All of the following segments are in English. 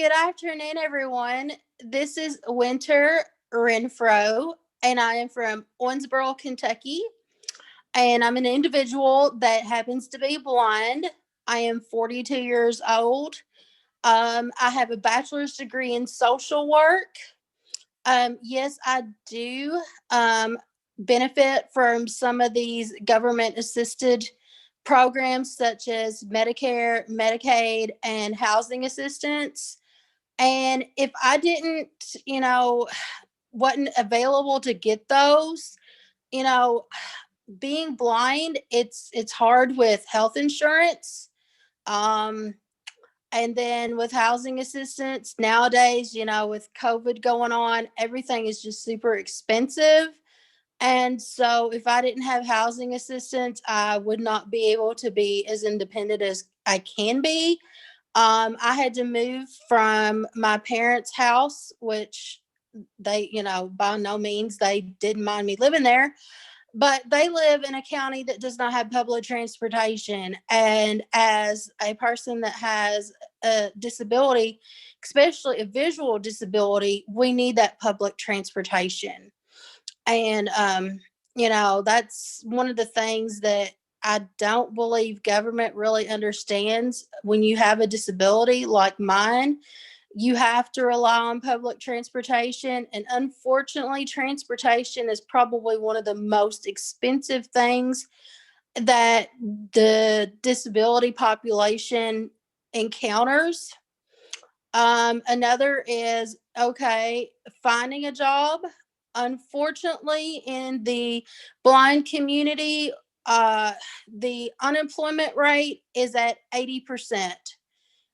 Good afternoon, everyone. This is Winter Renfro, and I am from Owensboro, Kentucky. And I'm an individual that happens to be blind. I am 42 years old. I have a bachelor's degree in social work. Yes, I do benefit from some of these government assisted programs such as Medicare, Medicaid, and housing assistance. And if I didn't, wasn't available to get those, you know, being blind, it's hard with health insurance. Um, and then with housing assistance nowadays, with COVID going on, everything is just super expensive. And so if I didn't have housing assistance, I would not be able to be as independent as I can be. I had to move from my parents' house, which they, by no means they didn't mind me living there, but they live in a county that does not have public transportation. And as a person that has a disability, especially a visual disability, we need that public transportation. And, that's one of the things that I don't believe government really understands. When you have a disability like mine, you have to rely on public transportation. And unfortunately, transportation is probably one of the most expensive things that the disability population encounters. Another is, okay, finding a job. Unfortunately, in the blind community, the unemployment rate is at 80%,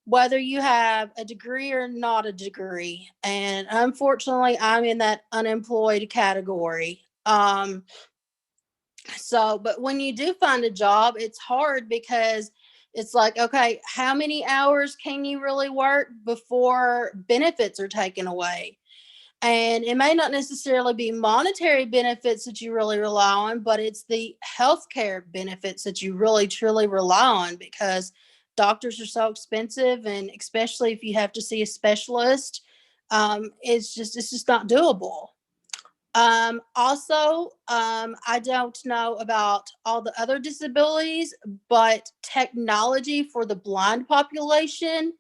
whether you have a degree or not a degree. And unfortunately, I'm in that unemployed category. But when you do find a job, it's hard because it's like, okay, how many hours can you really work before benefits are taken away? And it may not necessarily be monetary benefits that you really rely on, but it's the healthcare benefits that you really truly rely on, because doctors are so expensive, and especially if you have to see a specialist, it's just not doable. I don't know about all the other disabilities, but technology for the blind population,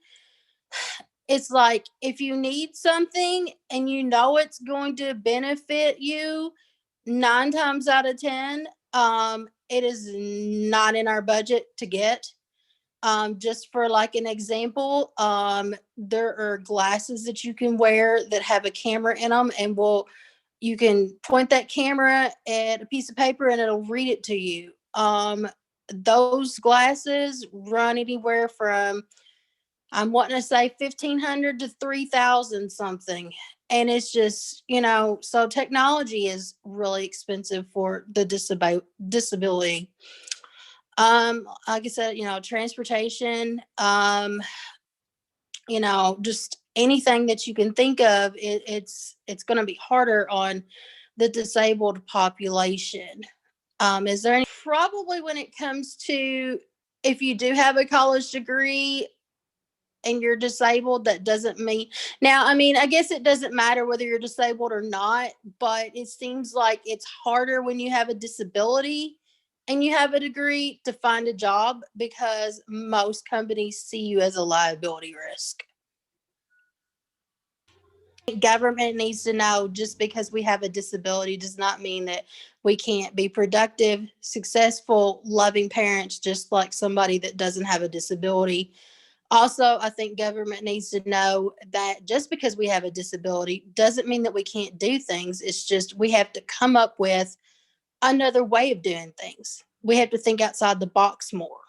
it's like if you need something and it's going to benefit you, 9 times out of 10, it is not in our budget to get. Just for like an example, there are glasses that you can wear that have a camera in them, and you can point that camera at a piece of paper and it'll read it to you. Those glasses run anywhere from, I'm wanting to say, 1,500 to 3,000 something. And it's just, so technology is really expensive for the disability. Like I said, transportation, just anything that you can think of, it's going to be harder on the disabled population. Is there any, probably when it comes to, if you do have a college degree and you're disabled, that doesn't mean, now, I mean, I guess it doesn't matter whether you're disabled or not, but it seems like it's harder when you have a disability and you have a degree to find a job, because most companies see you as a liability risk. Government needs to know, just because we have a disability does not mean that we can't be productive, successful, loving parents, just like somebody that doesn't have a disability. Also, I think government needs to know that just because we have a disability doesn't mean that we can't do things. It's just we have to come up with another way of doing things. We have to think outside the box more.